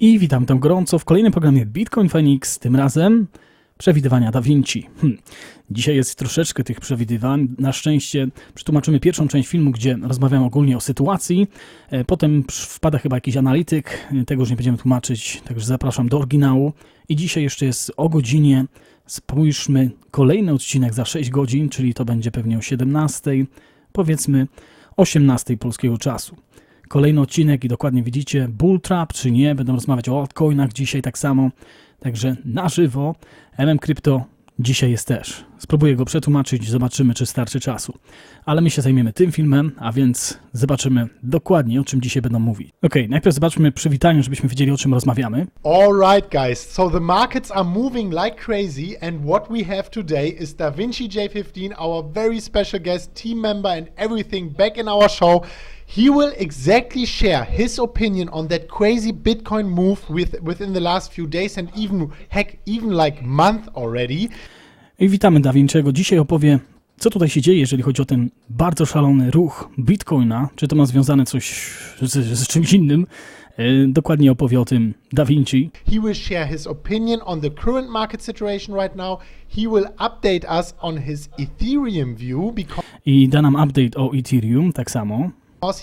I witam tam gorąco w kolejnym programie Bitcoin Feniks, tym razem przewidywania Da Vinci. Dzisiaj jest troszeczkę tych przewidywań. Na szczęście przetłumaczymy pierwszą część filmu, gdzie rozmawiamy ogólnie o sytuacji. Potem wpada chyba jakiś analityk, tego już nie będziemy tłumaczyć, także zapraszam do oryginału. I dzisiaj jeszcze jest o godzinie. Spójrzmy, kolejny odcinek za 6 godzin, czyli to będzie pewnie o 17, powiedzmy 18 polskiego czasu. Kolejny odcinek i dokładnie widzicie, bull trap czy nie, będę rozmawiać o altcoinach dzisiaj tak samo, także na żywo. KRYPTO dzisiaj jest też. Spróbuję go przetłumaczyć, zobaczymy czy starczy czasu. Ale my się zajmiemy tym filmem, a więc zobaczymy dokładnie o czym dzisiaj będą mówić. Najpierw zobaczmy przywitanie, żebyśmy wiedzieli o czym rozmawiamy. Alright guys, so the markets are moving like crazy and what we have today is Da Vinci J15, our very special guest, team member and everything back in our show. He will exactly share his opinion on that crazy Bitcoin move within the last few days and even like month already. I witamy Da Vinciego. Dzisiaj opowie, co tutaj się dzieje, jeżeli chodzi o ten bardzo szalony ruch Bitcoina. Czy to ma związane coś z czymś innym? Dokładnie opowie o tym Da Vinci. He will share his opinion on the current market situation right now. He will update us on his Ethereum view because I da nam update o Ethereum, tak samo.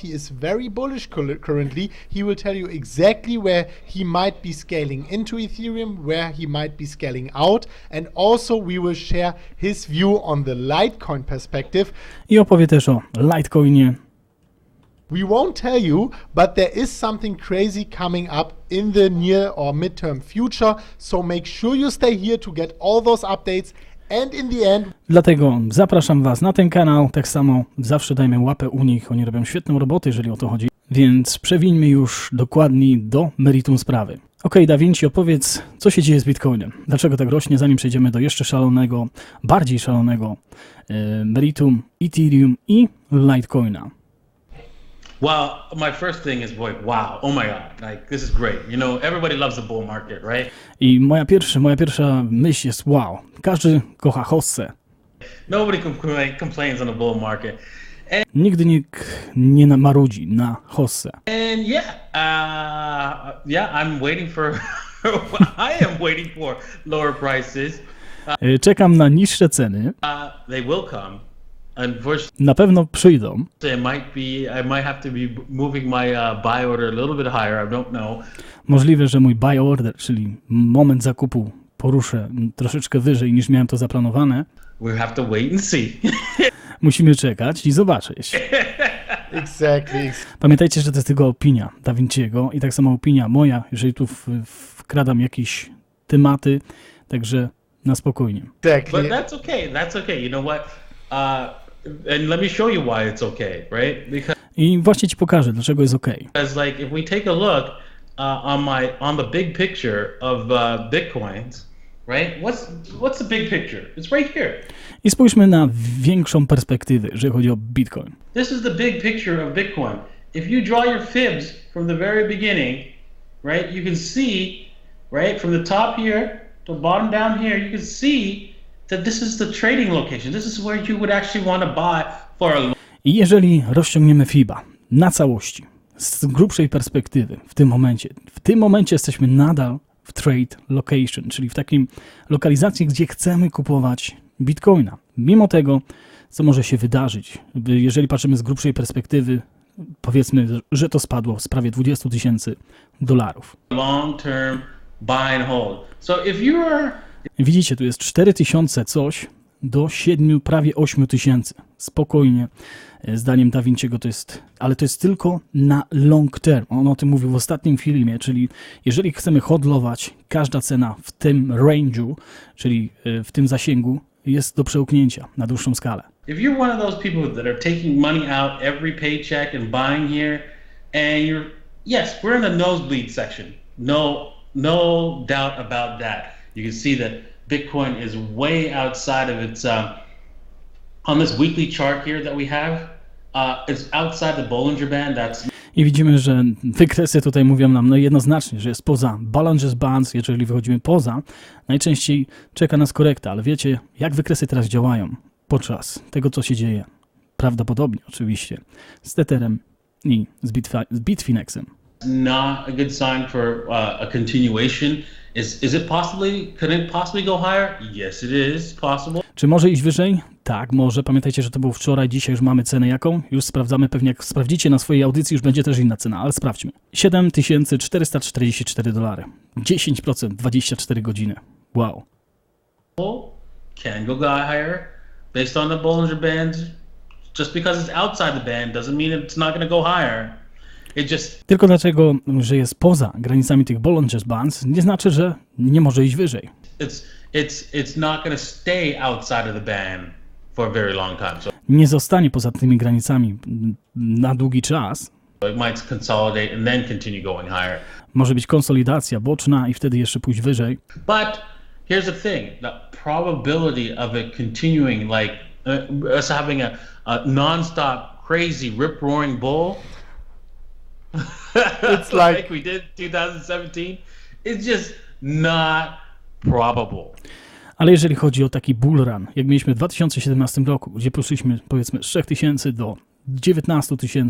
He is very bullish currently. He will tell you exactly where he might be scaling into Ethereum, where he might be scaling out, and also we will share his view on the Litecoin perspective. I opowie też o Litecoinie. We won't tell you, but there is something crazy coming up in the near or midterm future, so make sure you stay here to get all those updates. And in the end... Dlatego zapraszam Was na ten kanał, tak samo zawsze dajmy łapę u nich, oni robią świetną robotę, jeżeli o to chodzi. Więc przewińmy już dokładnie do meritum sprawy. Da Vinci, opowiedz, co się dzieje z Bitcoinem. Dlaczego tak rośnie, zanim przejdziemy do jeszcze szalonego, bardziej szalonego meritum Ethereum i Litecoina. Well, my first thing is like, wow, oh my God, like this is great. You know, everybody loves the bull market, right? I moja pierwsza myśl jest wow. Każdy kocha hossę. Nobody complains on the bull market. Nigdy nikt nie marudzi na hossę. And I'm waiting for I am waiting for lower prices. Czekam na niższe ceny. They will come. Na pewno przyjdą. I might have to be moving my buy order a little bit higher. I don't know. Możliwe, że mój buy order, czyli moment zakupu, poruszę troszeczkę wyżej niż miałem to zaplanowane. We have to wait and see. Musimy czekać i zobaczyć. Exactly. Pamiętajcie, że to jest tylko opinia Da Vinciego i tak samo opinia moja, jeżeli tu wkradam jakieś tematy, także na spokojnie. Exactly. But that's okay. That's okay. You know what? And let me show you why it's okay, right? I właśnie ci pokażę, dlaczego jest okay. Because like if we take a look on the big picture of Bitcoins, right? What's the big picture? It's right here. I spójrzmy na większą perspektywę, jeżeli chodzi o Bitcoin. This is the big picture of Bitcoin. If you draw your fibs from the very beginning, right? You can see, right, from the top here to bottom down here, you can see that this is the trading location. This is where you would actually want to buy for a... I jeżeli rozciągniemy FIBA na całości, z grubszej perspektywy, w tym momencie jesteśmy nadal w trade location, czyli w takim lokalizacji, gdzie chcemy kupować Bitcoina. Mimo tego, co może się wydarzyć, jeżeli patrzymy z grubszej perspektywy, powiedzmy, że to spadło z prawie $20,000. Long term buy and hold. So if you are... Widzicie, tu jest 4000 coś do 7, prawie 8000. Spokojnie, zdaniem Da Vinciego to jest, ale to jest tylko na long term. On o tym mówił w ostatnim filmie, czyli jeżeli chcemy hodlować, każda cena w tym range'u, czyli w tym zasięgu, jest do przełknięcia na dłuższą skalę. If you're one of those people that are taking money out every paycheck and buying here, and yes, we're in the nosebleed section. No doubt about that. You can see that Bitcoin is way outside of its, on this weekly chart here that we have, it's outside the Bollinger Band. I widzimy, że wykresy tutaj mówią nam jednoznacznie, że jest poza Bollinger Bands. Jeżeli wychodzimy poza, najczęściej czeka nas korekta, ale wiecie, jak wykresy teraz działają podczas tego, co się dzieje. Prawdopodobnie oczywiście z Tetherem i z Bitfineksem. Not a good sign for a continuation. Could it possibly go higher? Yes, it is possible. Czy może iść wyżej? Tak, może. Pamiętajcie, że to było wczoraj, dzisiaj już mamy cenę jaką? Już sprawdzamy, pewnie jak sprawdzicie na swojej audycji, już będzie też inna cena, ale sprawdźmy. $7,444. 10%, 24 godziny. Wow. Can go higher based on the Bollinger Band. Just because it's outside the band doesn't mean it's not going to go higher. Tylko dlatego, że jest poza granicami tych Bollinger Bands, nie znaczy, że nie może iść wyżej. It's not going to stay outside of the band for a very long time. So nie zostanie poza tymi granicami na długi czas. It might consolidate and then continue going higher. Może być konsolidacja boczna i wtedy jeszcze pójść wyżej. But here's the thing, the probability of it continuing, like us having a non-stop crazy rip-roaring bull it's like we did in 2017, it's just not probable. Ale jeżeli chodzi o taki bull run, jak mieliśmy w 2017 roku, gdzie poszliśmy powiedzmy z 3000 do 19 000,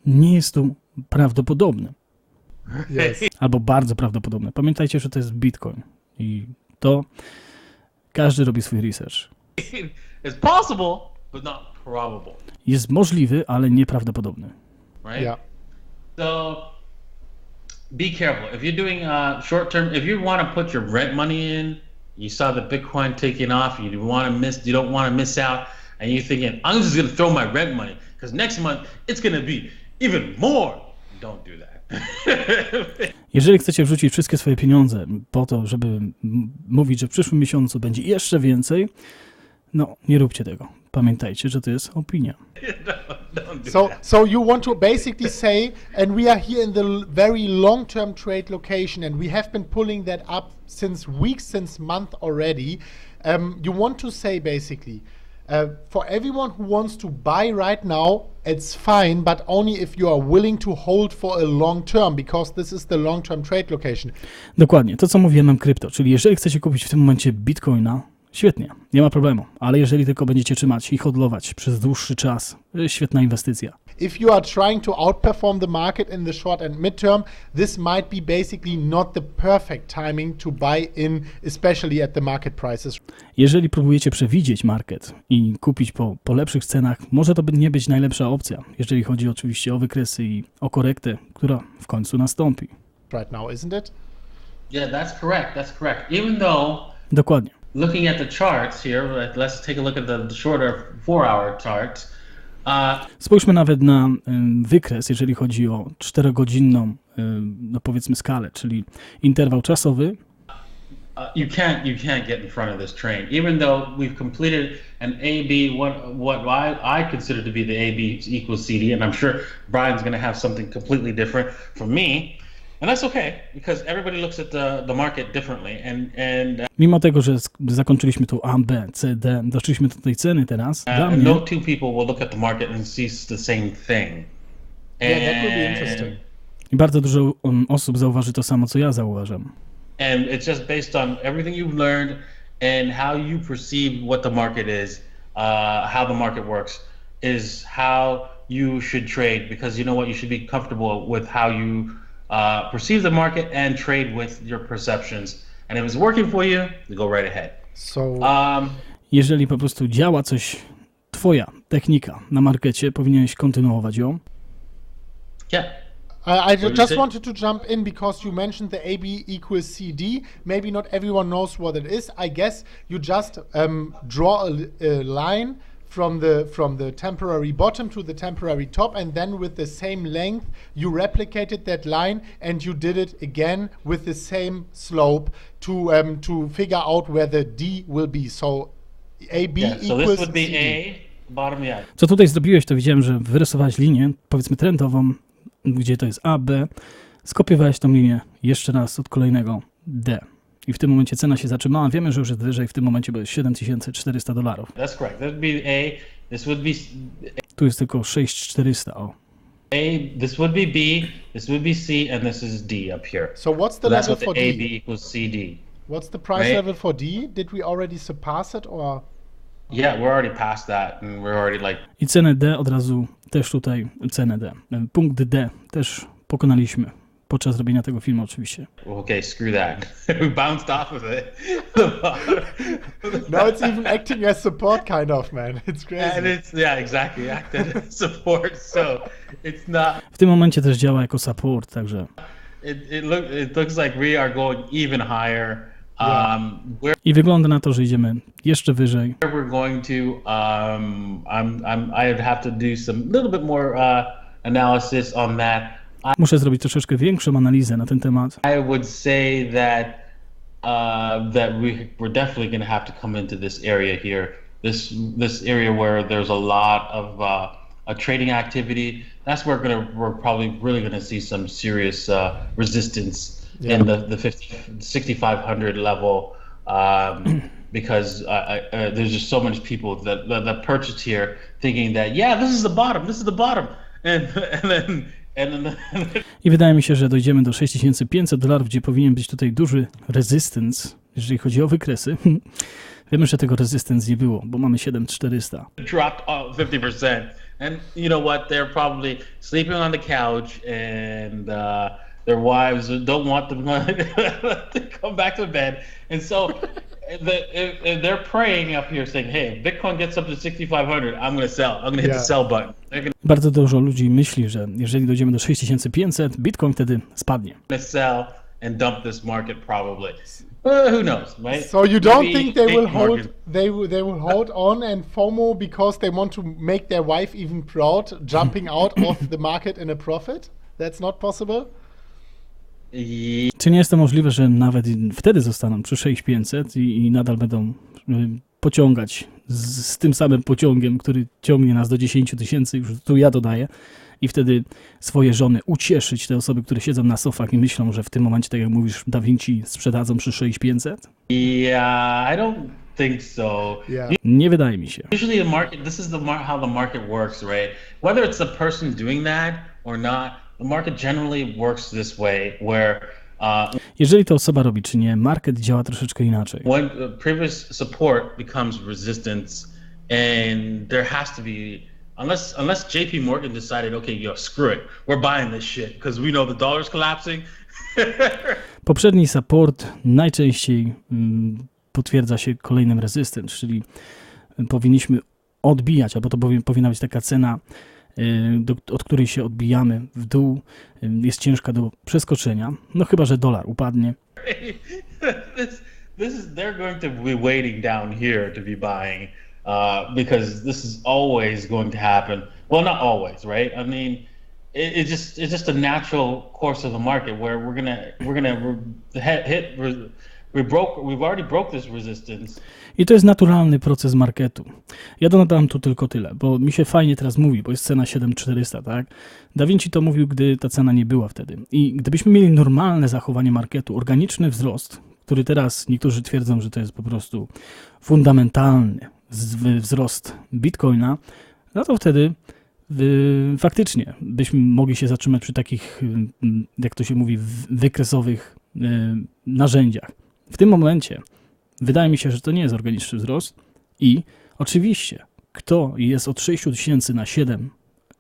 nie jest to prawdopodobne. Yes. Albo bardzo prawdopodobne. Pamiętajcie, że to jest Bitcoin i to każdy robi swój research. It's possible, but not probable. Jest możliwy, ale nieprawdopodobny. Right? Yeah. So be careful. If you're doing short term, if you want to put your rent money in, you saw the Bitcoin taking off, you don't want to miss out, and you're thinking, I'm just going to throw my rent money because next month it's going to be even more. Don't do that. Jeżeli chcecie wrzucić wszystkie swoje pieniądze po to, żeby mówić, że w przyszłym miesiącu będzie jeszcze więcej, no nie róbcie tego. Pamiętajcie, że to jest opinia. So you want to basically say, and we are here in the very long-term trade location, and we have been pulling that up since weeks, since month already. You want to say basically, for everyone who wants to buy right now, it's fine, but only if you are willing to hold for a long term, because this is the long-term trade location. Dokładnie, to co mówiłem nam krypto, czyli jeżeli chcecie kupić w tym momencie Bitcoina, świetnie, nie ma problemu, ale jeżeli tylko będziecie trzymać i hodlować przez dłuższy czas, świetna inwestycja. If you are trying to outperform the market in the short and midterm, this might be basically not the perfect timing to buy in, especially at the market prices. Jeżeli próbujecie przewidzieć market i kupić po lepszych cenach, może to nie być najlepsza opcja, jeżeli chodzi oczywiście o wykresy i o korektę, która w końcu nastąpi. Right now, isn't it? Yeah, that's correct. Even though Dokładnie. looking at the charts here, let's take a look at the shorter 4-hour charts. Spójrzmy nawet na wykres, jeżeli chodzi o 4-godzinną, no powiedzmy skalę, czyli interwał czasowy. You can't get in front of this train, even though we've completed an AB, what I consider to be the AB equals CD, and I'm sure Brian's going to have something completely different from me. And that's okay, because everybody looks at the market differently. Mimo tego, że zakończyliśmy tu A, B, C, D, doszliśmy do tej ceny teraz, dla mnie... No two people will look at the market and see the same thing. Yeah, that would be interesting. I bardzo dużo osób zauważy to samo, co ja zauważam. And it's just based on everything you've learned and how you perceive what the market is, how the market works, is how you should trade, because you know what, you should be comfortable with how you perceive the market and trade with your perceptions. And if it's working for you, go right ahead. So, jeżeli po prostu działa coś, twoja technika na markecie, powinieneś kontynuować ją. Yeah. I just wanted to jump in because you mentioned the AB equals CD. Maybe not everyone knows what it is. I guess you just draw a line from the temporary bottom to the temporary top, and then with the same length you replicated that line and you did it again with the same slope to figure out where the D will be. So AB equals so this would be CD. A, bottom, yeah. Co tutaj zrobiłeś, to widziałem, że wyrysowałeś linię, powiedzmy trendową, gdzie to jest A, B, skopiowałeś tą linię jeszcze raz od kolejnego D. I w tym momencie cena się zatrzymała. Wiemy, że już jest wyżej w tym momencie, bo jest $7,400. That's correct. That would be A. This would be. Tu jest tylko 6,400. O. A. This would be B. This would be C, and this is D up here. So what's the So that's level what the for D? AB equals CD. What's the price Right? level for D? Did we already surpass it or? Yeah, we're already past that, and we're already like. I cenę D od razu też tutaj, cenę D. Punkt D też pokonaliśmy. Podczas robienia tego filmu oczywiście. Okay, screw that. We bounced off of it. Now it's even acting as support kind of, man. It's crazy. And it's, yeah, exactly, acted as support, so it's not... W tym momencie też działa jako support, także... It looks like we are going even higher. I wygląda na to, że idziemy jeszcze wyżej. We're going to, I'd have to do some little bit more analysis on that. Muszę zrobić troszeczkę większą analizę na ten temat. I would say that we're definitely going to have to come into this area here. This area where there's a lot of trading activity. That's where we're probably really going to see some serious resistance in the 6,500 level, because there's just so many people that purchased here thinking that, yeah, this is the bottom, and then I wydaje mi się, że dojdziemy do $6,500, gdzie powinien być tutaj duży resistance, jeżeli chodzi o wykresy. Wiemy, że tego resistance nie było, bo mamy 7,400. Dropped 50%. And you know what? They're probably sleeping on the couch, and their wives don't want them to come back to bed. And so they're praying up here saying, hey, if Bitcoin gets up to 6,500, I'm going to sell. I'm going to hit the sell button. Bardzo dużo ludzi myśli, że jeżeli dojdziemy do 6,500, Bitcoin wtedy spadnie. I'm going to sell and dump this market probably. Who knows, right? So you don't think they will hold they will hold on and FOMO because they want to make their wife even proud, jumping out of the market in a profit? That's not possible? Czy nie jest to możliwe, że nawet wtedy zostaną przy 6,500 i nadal będą pociągać z tym samym pociągiem, który ciągnie nas do 10 000, już tu ja dodaję, i wtedy swoje żony ucieszyć, te osoby, które siedzą na sofach i myślą, że w tym momencie, tak jak mówisz, Da Vinci sprzedadzą przy 6,500? Yeah, I don't think so. Yeah. Nie wydaje mi się. Usually the market, this is how the market works, right? Whether it's the person doing that or not, the market generally works this way, where jeżeli to osoba robi, czy nie, market działa troszeczkę inaczej. when previous support becomes resistance, and there has to be, unless JP Morgan decided, okay, yo, screw it, we're buying this shit because we know the dollar's collapsing. Poprzedni support najczęściej potwierdza się kolejnym resistance, czyli powinniśmy odbijać, albo to powinna być taka cena, od której się odbijamy w dół, jest ciężka do przeskoczenia, no chyba że dolar upadnie. They're going to be waiting down here to be buying, because this is always going to happen. Well, not always, right? I mean, it's just a natural course of the market where we've already broke this resistance. I to jest naturalny proces marketu. Ja dodam tu tylko tyle, bo mi się fajnie teraz mówi, bo jest cena 7400, tak? Da Vinci to mówił, gdy ta cena nie była wtedy. I gdybyśmy mieli normalne zachowanie marketu, organiczny wzrost, który teraz niektórzy twierdzą, że to jest po prostu fundamentalny wzrost Bitcoina, no to wtedy faktycznie byśmy mogli się zatrzymać przy takich, jak to się mówi, wykresowych narzędziach. W tym momencie wydaje mi się, że to nie jest organiczny wzrost i oczywiście, kto jest od 6000 na 7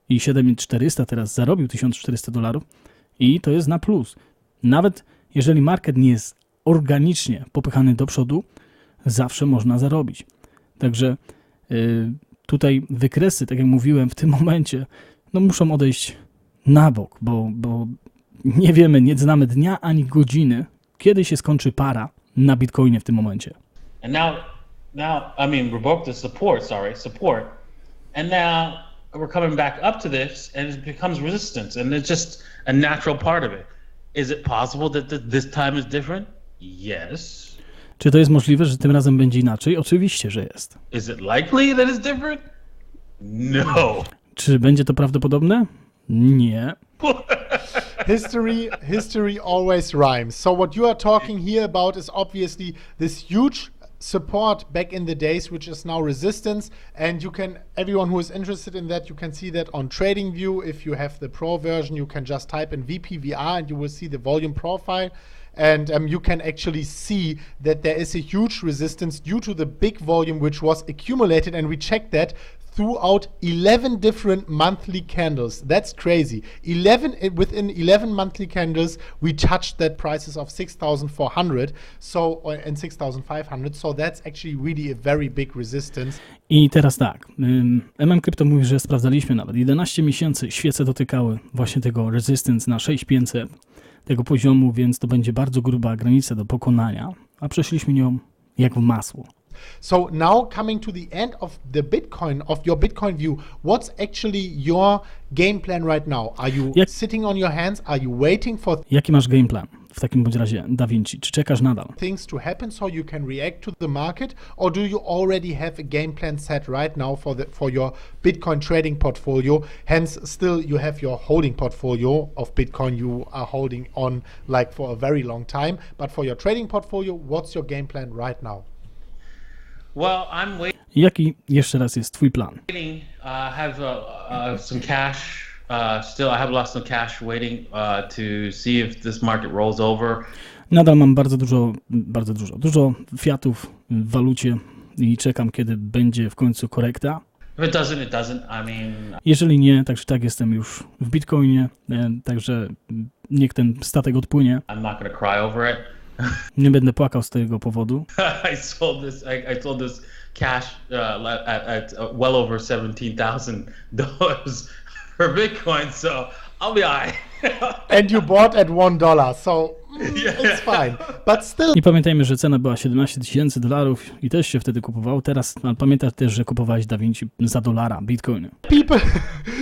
i 7400 teraz zarobił $1400 i to jest na plus. Nawet jeżeli market nie jest organicznie popychany do przodu, zawsze można zarobić. Także tutaj wykresy, tak jak mówiłem, w tym momencie no muszą odejść na bok, bo nie wiemy, nie znamy dnia ani godziny, kiedy się skończy para na Bitcoinie w tym momencie. And now, I mean, we broke the support, and now we're coming back up to this, and it becomes resistance, and it's just a natural part of it. Is it possible that this time is different? Yes. Czy to jest możliwe, że tym razem będzie inaczej? Oczywiście, że jest. Is it likely that it's different? No. Czy będzie to prawdopodobne? Nie. History always rhymes. So what you are talking here about is obviously this huge support back in the days, which is now resistance, and everyone who is interested in that, you can see that on TradingView. If you have the pro version, you can just type in VPVR and you will see the volume profile. and you can actually see that there is a huge resistance due to the big volume which was accumulated, and we checked that throughout 11 different monthly candles. That's crazy. Within 11 monthly candles, we touched that prices of 6,400 and 6,500. So that's actually really a very big resistance. I teraz tak, KRYPTO mówi, że sprawdzaliśmy nawet 11 miesięcy, świece dotykały właśnie tego resistance na 6500, tego poziomu, więc to będzie bardzo gruba granica do pokonania, a przeszliśmy nią jak w masło. So now coming to the end of your Bitcoin view, what's actually your game plan right now? Are you sitting on your hands? Are you waiting for Jaki masz game plan w takim bądź razie, Da Vinci? Czy czekasz nadal? things to happen so you can react to the market, or do you already have a game plan set right now for your Bitcoin trading portfolio? Hence, still you have your holding portfolio of Bitcoin you are holding on like for a very long time. But for your trading portfolio, what's your game plan right now? Well, I'm waiting. Jaki jeszcze raz jest twój plan? Have some cash. Still, I have lots of cash waiting to see if this market rolls over. Nadal mam dużo fiatów w walucie i czekam, kiedy będzie w końcu korekta. If it doesn't, it doesn't. I mean, Jeżeli nie, także tak, jestem już w Bitcoinie, także niech ten statek odpłynie. I'm not going to cry over it. Nie będę płakał z tego powodu. I sold this cash at well over $17,000 for Bitcoin, so I'll be alright. And you bought at $1, so it's fine. But still, I pamiętajmy, że cena była $17,000 i też się wtedy kupowało. Teraz pamiętaj też, że kupowałeś Da Vinci za $1 Bitcoiny.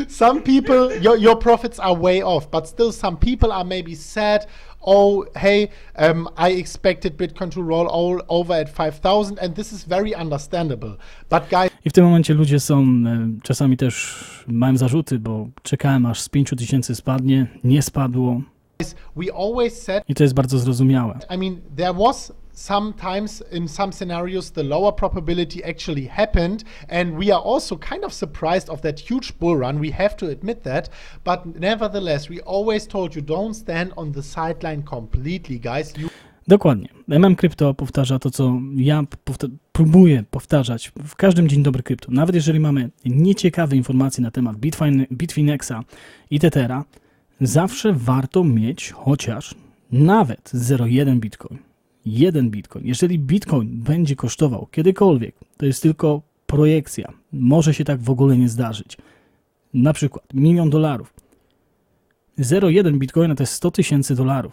some people, your profits are way off, but still some people are maybe sad. Oh, hey, I expected Bitcoin to roll all over at 5,000, and this is very understandable. But guys, I w tym momencie ludzie czasami też mają zarzuty, bo czekałem aż z 5,000 spadnie, nie spadło. we always said, I to jest bardzo zrozumiałe. I mean, there was sometimes in some scenarios the lower probability actually happened, and we are also kind of surprised of that huge bull run, we have to admit that, but nevertheless we always told you, don't stand on the sideline completely, guys. Dokładnie. KRYPTO powtarza to, co ja próbuję powtarzać w każdym Dzień Dobry Krypto. Nawet jeżeli mamy nieciekawe informacje na temat Bitfineksa i Tethera, zawsze warto mieć chociaż nawet 0,1 Bitcoin. 1 Bitcoin. Jeżeli Bitcoin będzie kosztował kiedykolwiek, to jest tylko projekcja. Może się tak w ogóle nie zdarzyć. Na przykład $1 milion. 0,1 Bitcoina to jest $100,000.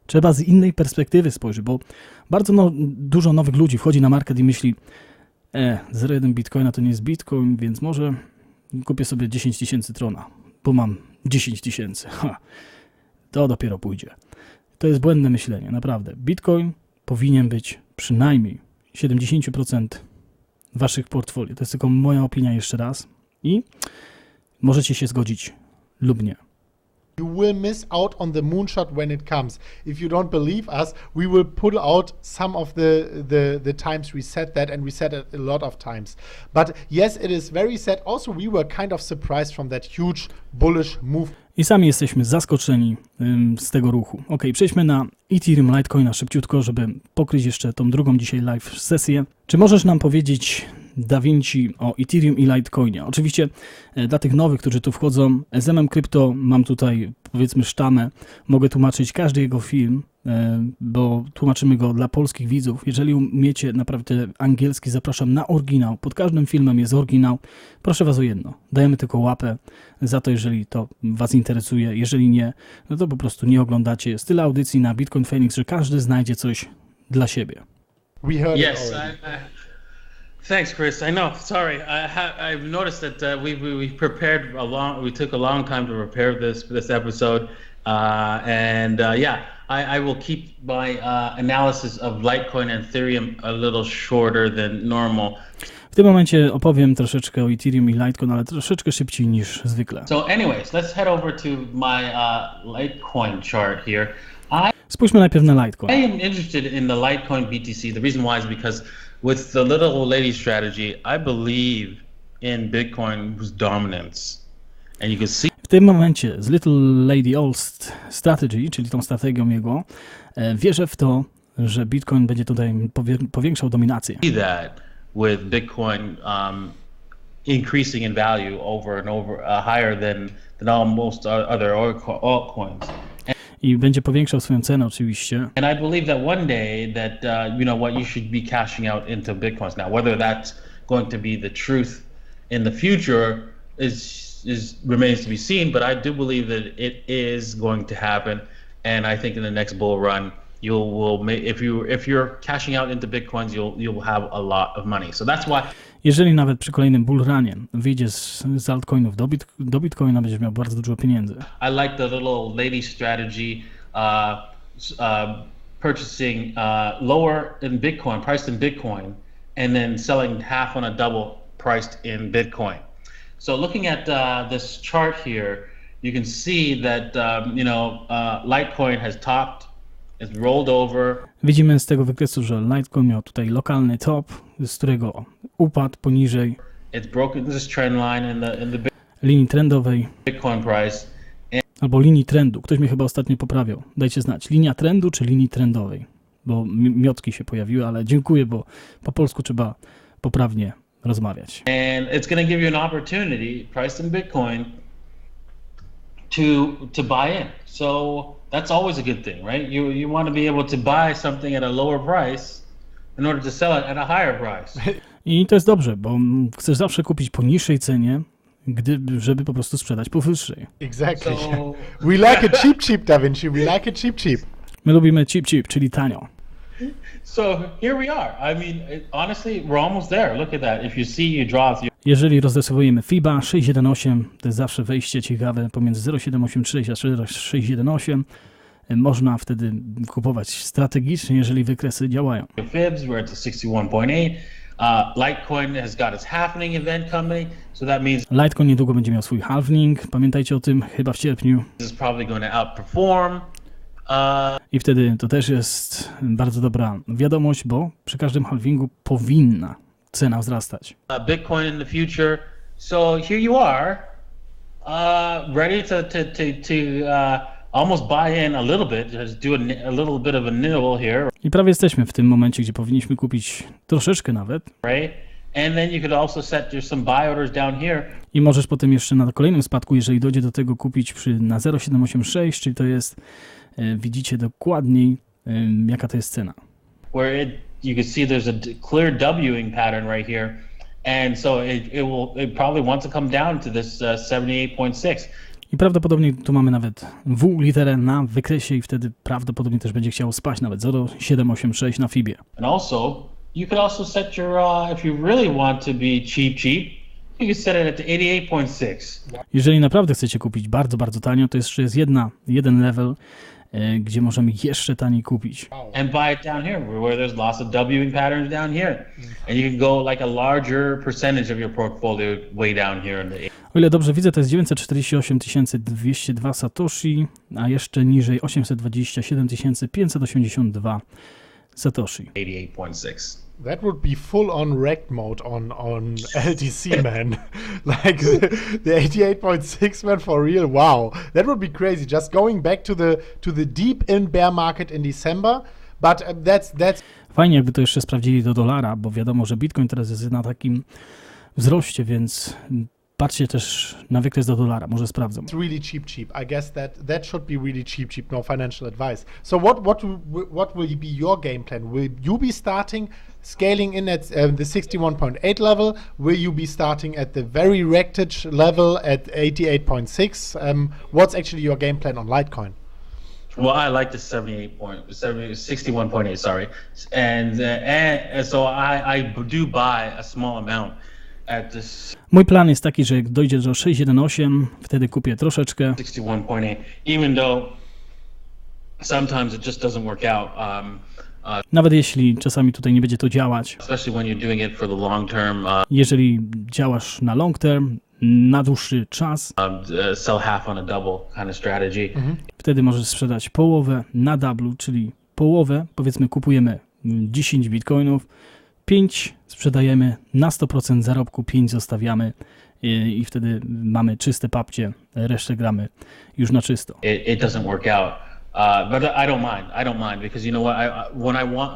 Trzeba z innej perspektywy spojrzeć, bo bardzo dużo nowych ludzi wchodzi na market i myśli 0,1 Bitcoina to nie jest Bitcoin, więc może kupię sobie 10,000 Trona, bo mam 10,000. To dopiero pójdzie. To jest błędne myślenie, naprawdę. Bitcoin powinien być przynajmniej 70% waszych portfolio. To jest tylko moja opinia jeszcze raz i możecie się zgodzić lub nie. You will miss out on the moonshot when it comes. If you don't believe us, we will pull out some of the times we said that, and we said it a lot of times. But yes, it is very sad. Also, we were kind of surprised from that huge bullish move. I sami jesteśmy zaskoczeni z tego ruchu. Ok, przejdźmy na Ethereum Litecoina szybciutko, żeby pokryć jeszcze tą drugą dzisiaj live sesję. Czy możesz nam powiedzieć, Da Vinci, o Ethereum i Litecoinie? Oczywiście dla tych nowych, którzy tu wchodzą, z KRYPTO mam tutaj, powiedzmy, sztamę. Mogę tłumaczyć każdy jego film, bo tłumaczymy go dla polskich widzów. Jeżeli umiecie naprawdę angielski, zapraszam na oryginał. Pod każdym filmem jest oryginał. Proszę was o jedno. Dajemy tylko łapę za to, jeżeli to was interesuje. Jeżeli nie, no to po prostu nie oglądacie. Jest tyle audycji na Bitcoin Feniks, że każdy znajdzie coś dla siebie. We heard Yes, it already. Thanks, Chris. I know. Sorry, I've noticed that we prepared we took a long time to prepare this episode, yeah, I will keep my analysis of Litecoin and Ethereum a little shorter than normal. W tym momencie opowiem troszeczkę o Ethereum i Litecoin, ale troszeczkę szybciej niż zwykle. So, anyways, let's head over to my Litecoin chart here. Spójrzmy najpierw na Litecoin. I am interested in the Litecoin BTC. The reason why is because with the little old lady strategy, I believe in Bitcoin's dominance. And you can see tym momencie z Little Lady Old Strategy, czyli tą strategią jego, wierzę w to, że Bitcoin będzie tutaj powiększał dominację. That with Bitcoin increasing in value over and over higher than almost other altcoins. I będzie powiększał swoją cenę oczywiście. And I believe that one day that you should be cashing out into Bitcoins. Now whether that's going to be the truth in the future remains to be seen, but I do believe that it is going to happen, and I think in the next bull run if you're cashing out into Bitcoins, you'll have a lot of money. So that's why. Jeżeli nawet przy kolejnym bull runie wyjdziesz z altcoinów do Bitcoina, będziesz miał bardzo dużo pieniędzy. I like the little lady strategy, purchasing lower in Bitcoin, priced in Bitcoin, and then selling half on a double priced in Bitcoin. So looking at this chart here, you can see that Litecoin has topped. It's rolled over. Widzimy z tego wykresu, że Litecoin miał tutaj lokalny top, z którego upadł poniżej linii trendowej Bitcoin price. Albo linii trendu. Ktoś mnie chyba ostatnio poprawiał. Dajcie znać, linia trendu czy linii trendowej, bo miotki się pojawiły, ale dziękuję, bo po polsku trzeba poprawnie rozmawiać. And it's going to give you an opportunity, priced in Bitcoin, to buy in. So that's always a good thing, right? You want to be able to buy something at a lower price in order to sell it at a higher price. I to jest dobrze, bo chcesz zawsze kupić po niższej cenie, żeby po prostu sprzedać po wyższej. Exactly. So, we like it cheap, Da Vinci. We like it cheap. My lubimy cheap, czyli tanio. So here we are. I mean, honestly, we're almost there. Look at that. If you see, you draw. Jeżeli rozrysowujemy FIBA 618, to jest zawsze wejście ciekawe pomiędzy 0,786 a 6,18. Można wtedy kupować strategicznie, jeżeli wykresy działają. Fibs, we're at 61.8. Litecoin has got its halvening event coming, so that means Litecoin niedługo będzie miał swój halvening. Pamiętajcie o tym, chyba w sierpniu. This is probably going to outperform. I wtedy to też jest bardzo dobra wiadomość, bo przy każdym halvingu powinna cena wzrastać. Bitcoin in the future. So here you are, ready to almost buy in a little bit, just do a little bit of a nibble here. I prawie jesteśmy w tym momencie, gdzie powinniśmy kupić troszeczkę nawet. Right? And then you could also set some buy orders down here. I możesz potem jeszcze na kolejnym spadku, jeżeli dojdzie do tego, kupić na 0,786, czyli to jest, widzicie dokładniej, jaka to jest cena. Where you can see there's a clear Wing pattern right here, and so it probably wants to come down to this 78.6. I prawdopodobnie tu mamy nawet W literę na wykresie i wtedy prawdopodobnie też będzie chciało spaść nawet 0,786 na FIBie. And also, you could also set your, if you really want to be cheap, you can set it at the 88.6. Jeżeli naprawdę chcecie kupić bardzo, bardzo tanio, to jeszcze jest jeden level, gdzie możemy jeszcze taniej kupić. And buy it down here, where there's lots of Wing patterns down here. And you can go like a larger percentage of your portfolio way down here in the. O ile dobrze widzę, to jest 948 202 Satoshi, a jeszcze niżej 827 582 Satoshi. 88.6. That would be full on wrecked mode on LTC, man. Like the 88.6, man, for real. Wow, that would be crazy. Just going back to the deep in bear market in December, but that's. Fajnie, jakby to jeszcze sprawdzili do dolara, bo wiadomo, że Bitcoin teraz jest na takim wzroście, więc patrzcie też na wykres do dolara, może sprawdzą. It's really cheap. I guess that should be really cheap. No financial advice. So what will be your game plan? Will you be scaling in at the 61.8 level? Will you be starting at the very wreckage level at 88.6? What's actually your game plan on Litecoin? Well, I like the 61.8, sorry. And so I do buy a small amount at this. Mój plan jest taki, że jak dojdzie do 6,18, wtedy kupię troszeczkę. 61.8, even though sometimes it just doesn't work out. Nawet jeśli czasami tutaj nie będzie to działać. Especially when you're doing it for the long term. Jeżeli działasz na long term, na dłuższy czas, sell half on a double kind of strategy. Wtedy możesz sprzedać połowę na double, czyli połowę, powiedzmy kupujemy 10 bitcoinów, 5 sprzedajemy, na 100% zarobku 5 zostawiamy i wtedy mamy czyste papcie, resztę gramy już na czysto. It doesn't work out. But I don't mind because you know what?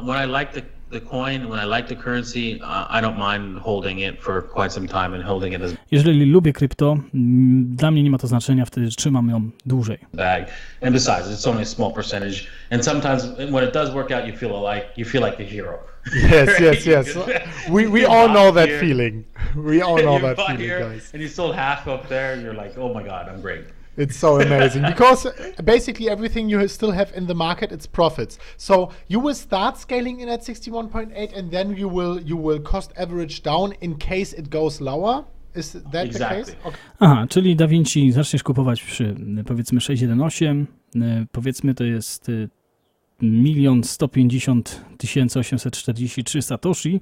When I like the coin, when I like the currency, I don't mind holding it for quite some time and holding it as. Jeżeli lubię krypto, dla mnie nie ma to znaczenia, wtedy trzymam ją dłużej. Bag. And besides, it's only a small percentage. And sometimes when it does work out, you feel like the hero. Yes. We all know that feeling. We all know that feeling, guys. And you sold half up there, and you're like, oh my god, I'm great. It's so amazing because basically everything you still have in the market, it's profits. So you will start scaling in at 61.8 and then you will cost average down in case it goes lower. Is that the case? Okay. Aha, czyli DaVinci zaczniesz kupować przy powiedzmy 618, powiedzmy to jest 1 150 843 satoshi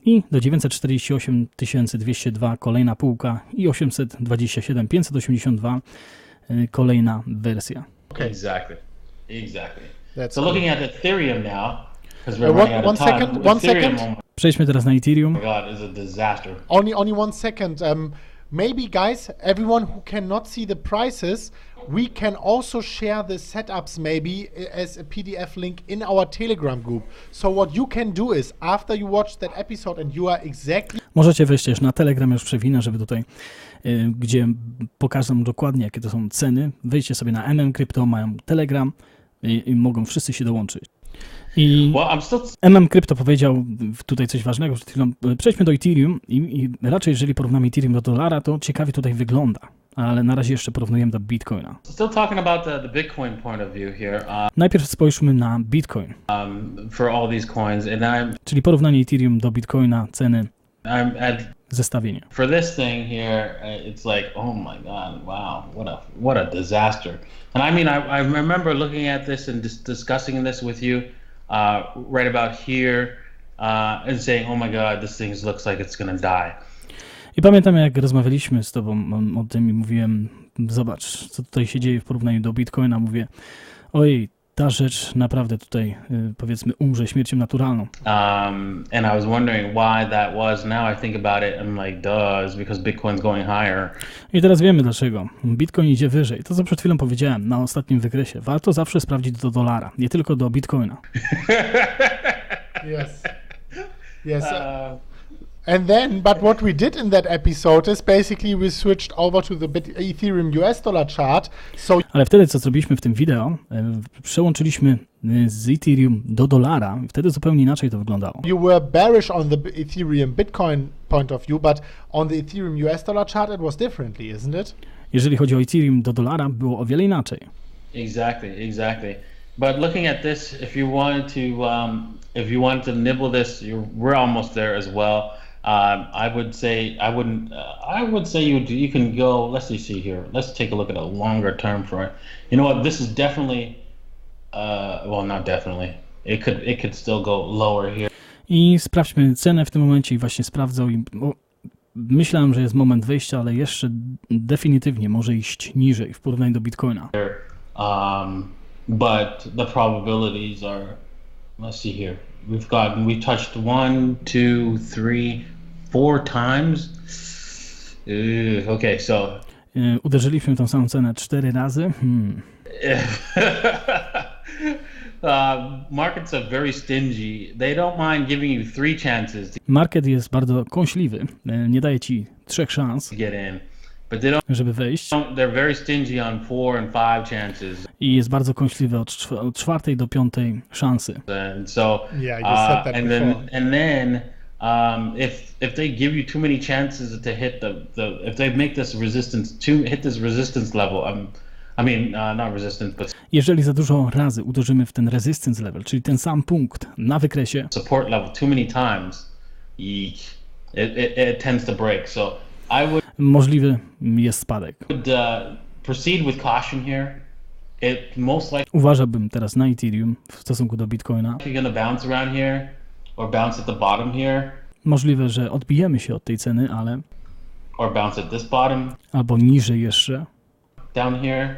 i do 948 202 kolejna półka i 827 582 kolejna wersja. Okay. Exactly. That's So looking at Ethereum now, because we're one, running out of time. one second. Przejdźmy teraz na Ethereum. Oh my god, is a disaster. Only 1 second. Maybe guys, everyone who cannot see the prices, we can also share the setups maybe as a PDF link in our Telegram group. So what you can do is, after you watch that episode and you are exactly... Możecie wejść też na Telegram, już przewinę, żeby tutaj, gdzie pokażę dokładnie, jakie to są ceny. Wejdźcie sobie na KRYPTO, mają Telegram i mogą wszyscy się dołączyć. I KRYPTO powiedział tutaj coś ważnego przed chwilą. Przejdźmy do Ethereum i raczej jeżeli porównamy Ethereum do dolara, to ciekawie tutaj wygląda. Ale na razie jeszcze porównujemy do Bitcoina. Still talking about the Bitcoin point of view here. Najpierw spojrzmy na Bitcoin. For all these coins, and czyli porównanie Ethereum do Bitcoina, ceny, zestawienie. For this thing here, it's like, oh my god, wow, what a disaster. And I mean, I remember looking at this and discussing this with you right about here and saying, oh my god, this thing looks like it's gonna die. I pamiętam, jak rozmawialiśmy z tobą o tym i mówiłem, zobacz, co tutaj się dzieje w porównaniu do Bitcoina. Mówię, oj, ta rzecz naprawdę tutaj, powiedzmy, umrze śmiercią naturalną. And I was wondering why that was. Now I think about it, I'm like, duh, it's because Bitcoin's going higher. I teraz wiemy dlaczego. Bitcoin idzie wyżej. To, co przed chwilą powiedziałem na ostatnim wykresie. Warto zawsze sprawdzić do dolara, nie tylko do Bitcoina. Yes. And then, but what we did in that episode is basically we switched over to the Ethereum US dollar chart. So ale wtedy, co zrobiliśmy w tym wideo, przełączyliśmy z Ethereum do dolara i wtedy zupełnie inaczej to wyglądało. You were bearish on the Ethereum Bitcoin point of view, but on the Ethereum US dollar chart it was differently, isn't it? Jeżeli chodzi o Ethereum do dolara, było o wiele inaczej. Exactly. But looking at this, if you wanted to nibble this, we're almost there as well. I would say you can go. Let's see here. Let's take a look at a longer term for it. You know what? This is definitely, well, not definitely. It could still go lower here. I sprawdźmy cenę w tym momencie i właśnie sprawdzał. Myślałem, że jest moment wejścia, ale jeszcze definitywnie może iść niżej w porównaniu do Bitcoina. But the probabilities are. Let's see here. We touched 1, 2, 3, 4 times. Okay, so. Uderzyliśmy tą samą cenę 4 razy. Markets are very stingy. They don't mind giving you 3 chances. Market jest bardzo kąśliwy. Nie daje ci 3 szans, Get in. But they don't, żeby wejść. They're very stingy on 4 and 5 chances. I jest bardzo kąśliwy od 4. do 5. szansy. And so, yeah, you said that before. And then, if they give you too many chances to hit if they make this hit this resistance level, not resistance, but jeżeli za dużo razy uderzymy w ten resistance level, czyli ten sam punkt na wykresie, support level too many times, it tends to break. So możliwy jest spadek. Proceed with caution here. It most likely Uważałbym teraz na Ethereum w stosunku do Bitcoina. You're gonna bounce around here or bounce at the bottom here. Możliwe, że odbijemy się od tej ceny, ale or bounce at this bottom. Albo niżej jeszcze. Down here.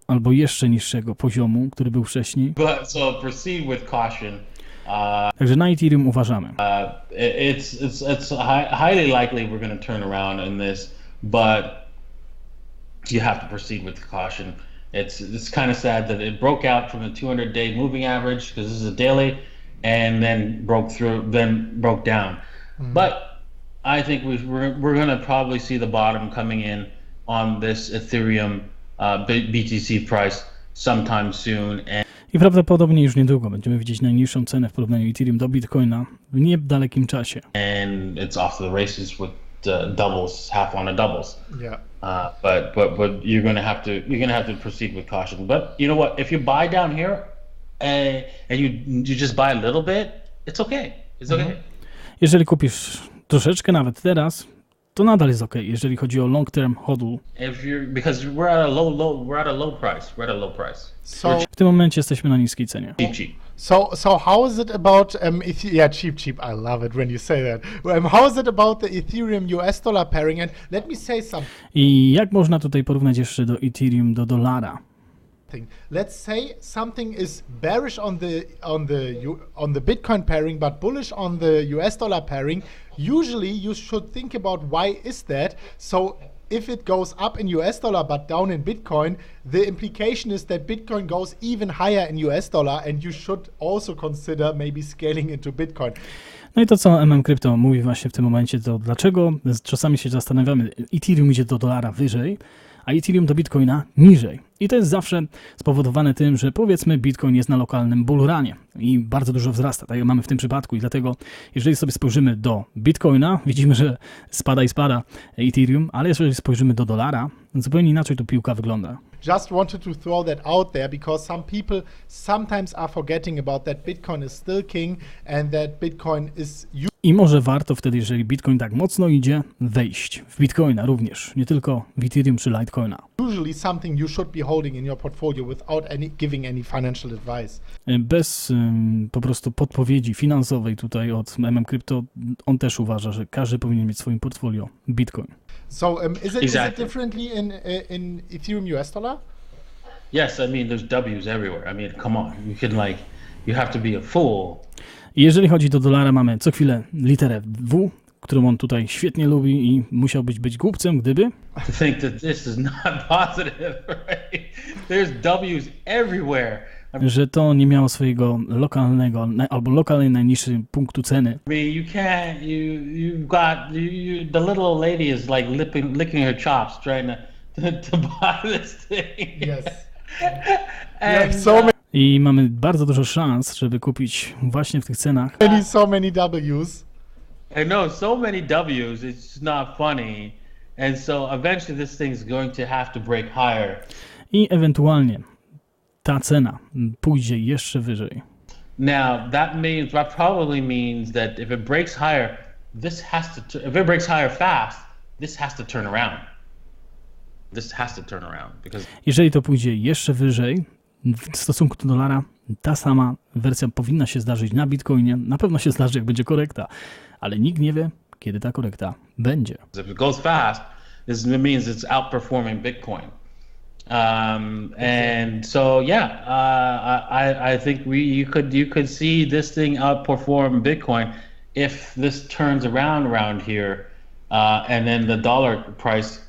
Albo jeszcze niższego poziomu, który był wcześniej. So proceed with caution. Także na Ethereum uważamy. It's highly likely we're going to turn around in this, but you have to proceed with caution. It's kind of sad that it broke out from the 200-day moving average, because this is a daily, and then broke down. But I think we're going to probably see the bottom coming in on this Ethereum BTC price sometime soon. I prawdopodobnie już niedługo będziemy widzieć najniższą cenę w porównaniu Ethereum do Bitcoina w niedalekim czasie. And it's off to the races with doubles, half on a doubles. Yeah. But you're gonna have to proceed with caution. But you know what? If you buy down here and you just buy a little bit, it's okay. It's okay. Jeżeli kupisz troszeczkę nawet teraz, to nadal jest ok, jeżeli chodzi o long term hodl. Because we're at a low price. So W tym momencie jesteśmy na niskiej cenie. Cheap. So how is it about cheap? I love it when you say that. How is it about the Ethereum US dollar pairing? And let me say something. I jak można tutaj porównać jeszcze do Ethereum do dolara? Let's say something is bearish on the Bitcoin pairing, but bullish on the US dollar pairing. Usually, you should think about why is that. So, if it goes up in US dollar but down in Bitcoin, the implication is that Bitcoin goes even higher in US dollar, and you should also consider maybe scaling into Bitcoin. No i to, co KRYPTO mówi właśnie w tym momencie, to dlaczego czasami się zastanawiamy, Ethereum idzie do dolara wyżej, a Ethereum do Bitcoina niżej. I to jest zawsze spowodowane tym, że powiedzmy Bitcoin jest na lokalnym bullrunie i bardzo dużo wzrasta, tak jak mamy w tym przypadku. I dlatego, jeżeli sobie spojrzymy do Bitcoina, widzimy, że spada i spada Ethereum, ale jeżeli spojrzymy do dolara, zupełnie inaczej tu piłka wygląda. Just wanted to throw that out there because some people sometimes are forgetting about that Bitcoin is still king and that Bitcoin is... I może warto wtedy, jeżeli Bitcoin tak mocno idzie, wejść w Bitcoina również, nie tylko w Ethereum czy Litecoina. Usually something you should be holding in your portfolio without giving any financial advice. Bez po prostu podpowiedzi finansowej tutaj od KRYPTO, on też uważa, że każdy powinien mieć w swoim portfolio Bitcoin. So is it differently in Ethereum US dollar? Yes, I mean there's W's everywhere. I mean, come on, you have to be a fool. I jeżeli chodzi do dolara, mamy co chwilę literę W, którą on tutaj świetnie lubi i musiałbyś być głupcem, gdyby... To think that this is not positive, right? There's W's everywhere. Że to nie miało swojego lokalnego albo lokalnej najniższej punktu ceny. I mean, you can't, you've got, the little lady is like licking her chops trying to buy this thing. Yes. And, I mamy bardzo dużo szans, żeby kupić właśnie w tych cenach. So many W's. I know, so many W's, it's not funny. And so eventually this thing's going to have to break higher. I ewentualnie ta cena pójdzie jeszcze wyżej. Now, that probably means that if it breaks higher, if it breaks higher fast, this has to turn around. Because... Jeżeli to pójdzie jeszcze wyżej, w stosunku do dolara, ta sama wersja powinna się zdarzyć na Bitcoinie. Na pewno się zdarzy, jak będzie korekta, ale nikt nie wie, kiedy ta korekta będzie. If it goes fast, this means it's outperforming Bitcoin. And so, yeah, I think you could see this thing outperform Bitcoin if this turns around here, and then the dollar price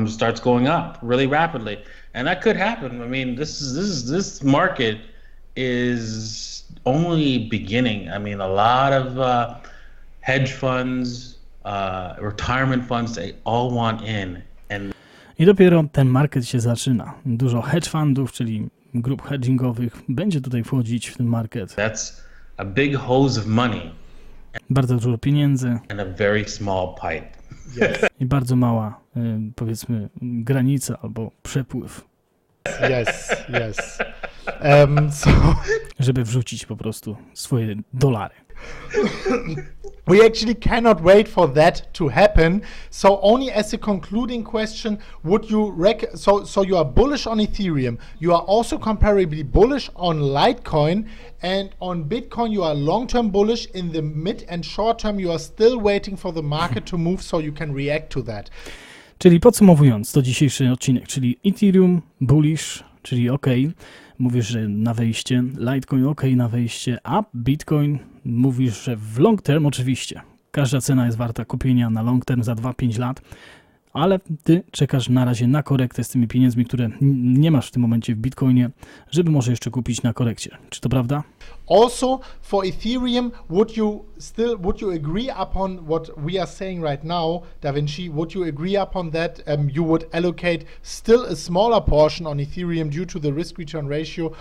starts going up really rapidly. And that could happen. I mean, this market is only beginning. I mean, a lot of hedge funds, retirement funds, they all want in. I dopiero ten market się zaczyna. Dużo hedge fundów, czyli grup hedgingowych, będzie tutaj wchodzić w ten market. That's a big hose of money. Bardzo dużo pieniędzy. And a very small pipe. Yes. I bardzo mała, powiedzmy, granica albo przepływ. Yes. Żeby wrzucić po prostu swoje dolary. We actually cannot wait for that to happen. So only as a concluding question, would you so you are bullish on Ethereum, you are also comparably bullish on Litecoin, and on Bitcoin you are long-term bullish. In the mid and short term you are still waiting for the market to move so you can react to that. Czyli podsumowując to dzisiejszy odcinek, czyli Ethereum bullish, czyli ok, mówisz, że na wejście, Litecoin ok na wejście, a Bitcoin mówisz, że w long term oczywiście. Każda cena jest warta kupienia na long term za 2-5 lat, ale ty czekasz na razie na korektę z tymi pieniędzmi, które nie masz w tym momencie w Bitcoinie, żeby może jeszcze kupić na korekcie. Czy to prawda? Also, for Ethereum, would you agree upon what we are saying right now, Da Vinci? Would you agree upon that you would allocate still a smaller portion on Ethereum due to the risk-return ratio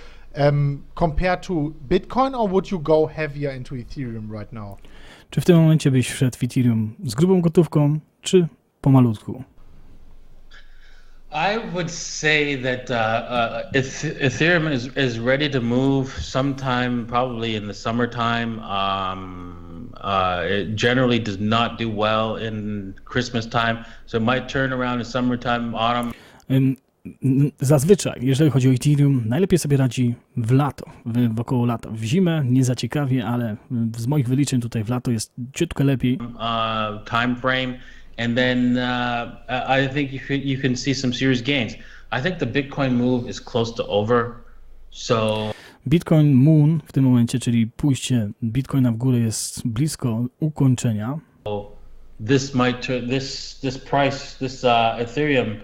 compared to Bitcoin, or would you go heavier into Ethereum right now? Czy w tym momencie byś wszedł w Ethereum z grubą gotówką, czy pomalutku? I would say that Ethereum is ready to move sometime probably in the summertime. It generally does not do well in Christmas time, so it might turn around in summertime, autumn. Zazwyczaj, jeżeli chodzi o Ethereum, najlepiej sobie radzi w lato, wokoło lata. W zimę nie za ciekawie, ale z moich wyliczeń tutaj w lato jest ciutko lepiej. Time frame. And then I think you can see some serious gains. I think the Bitcoin move is close to over. So Bitcoin Moon w tym momencie, czyli pójście Bitcoina w górę, jest blisko ukończenia. This might this price, this Ethereum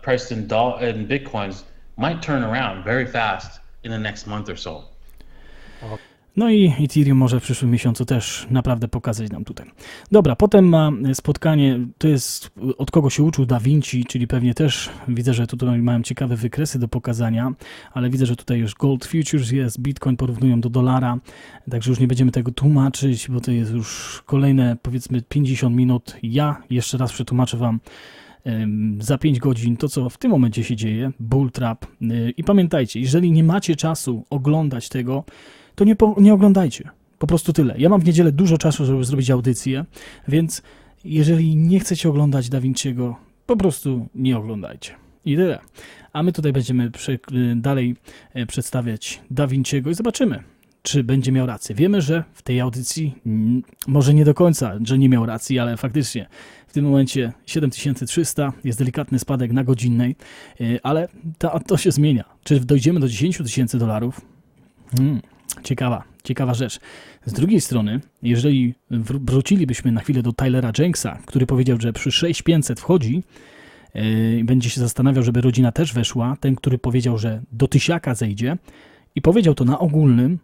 priced in Bitcoins might turn around very fast in the next month or so. No i Ethereum może w przyszłym miesiącu też naprawdę pokazać nam tutaj. Dobra, potem ma spotkanie, to jest od kogo się uczył Da Vinci, czyli pewnie też widzę, że tutaj mają ciekawe wykresy do pokazania, ale widzę, że tutaj już Gold Futures jest, Bitcoin porównują do dolara, także już nie będziemy tego tłumaczyć, bo to jest już kolejne powiedzmy 50 minut. Ja jeszcze raz przetłumaczę Wam za 5 godzin to, co w tym momencie się dzieje, bull trap. I pamiętajcie, jeżeli nie macie czasu oglądać tego, to nie oglądajcie. Po prostu tyle. Ja mam w niedzielę dużo czasu, żeby zrobić audycję, więc jeżeli nie chcecie oglądać Da Vinciego, po prostu nie oglądajcie. I tyle. A my tutaj będziemy dalej przedstawiać Da Vinciego i zobaczymy, czy będzie miał rację. Wiemy, że w tej audycji, może nie do końca, że nie miał racji, ale faktycznie w tym momencie 7300, jest delikatny spadek na godzinnej, ale to się zmienia. Czy dojdziemy do 10 000 dolarów? Ciekawa rzecz. Z drugiej strony, jeżeli wrócilibyśmy na chwilę do Tylera Jenks'a, który powiedział, że przy 6500 wchodzi i będzie się zastanawiał, żeby rodzina też weszła, ten, który powiedział, że do 1000 zejdzie i powiedział to na ogólnym,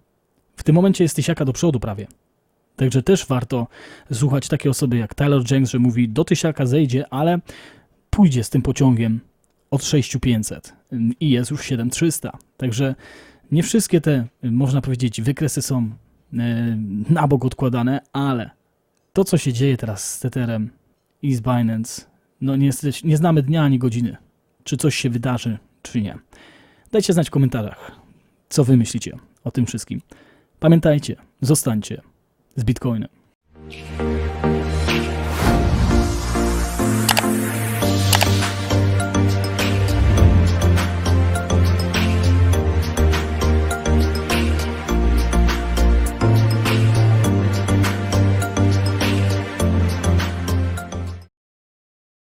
w tym momencie jest 1000 do przodu prawie. Także też warto słuchać takiej osoby jak Tyler Jenks, że mówi do 1000 zejdzie, ale pójdzie z tym pociągiem od 6500 i jest już 7300. Także nie wszystkie te, można powiedzieć, wykresy są na bok odkładane, ale to, co się dzieje teraz z Tetherem i z Binance, no nie znamy dnia ani godziny, czy coś się wydarzy, czy nie. Dajcie znać w komentarzach, co wy myślicie o tym wszystkim. Pamiętajcie, zostańcie z Bitcoinem.